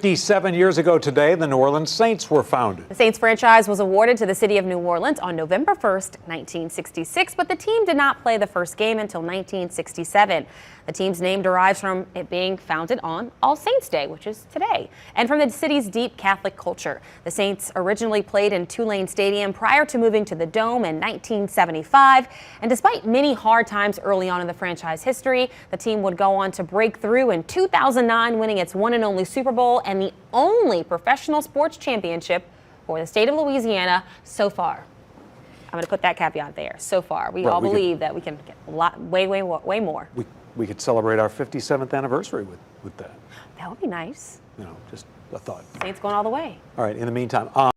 57 years ago today, the New Orleans Saints were founded. The Saints franchise was awarded to the city of New Orleans on November 1st, 1966, but the team did not play the first game until 1967. The team's name derives from it being founded on All Saints Day, which is today, and from the city's deep Catholic culture. The Saints originally played in Tulane Stadium prior to moving to the Dome in 1975, and despite many hard times early on in the franchise history, the team would go on to break through in 2009, winning its one and only Super Bowl and the only professional sports championship for the state of Louisiana so far. I'm going to put that caveat there. So far, we all believe that we can get a lot, way more. We could celebrate our 57th anniversary with that. That would be nice. You know, just a thought. Saints going all the way. All right. In the meantime.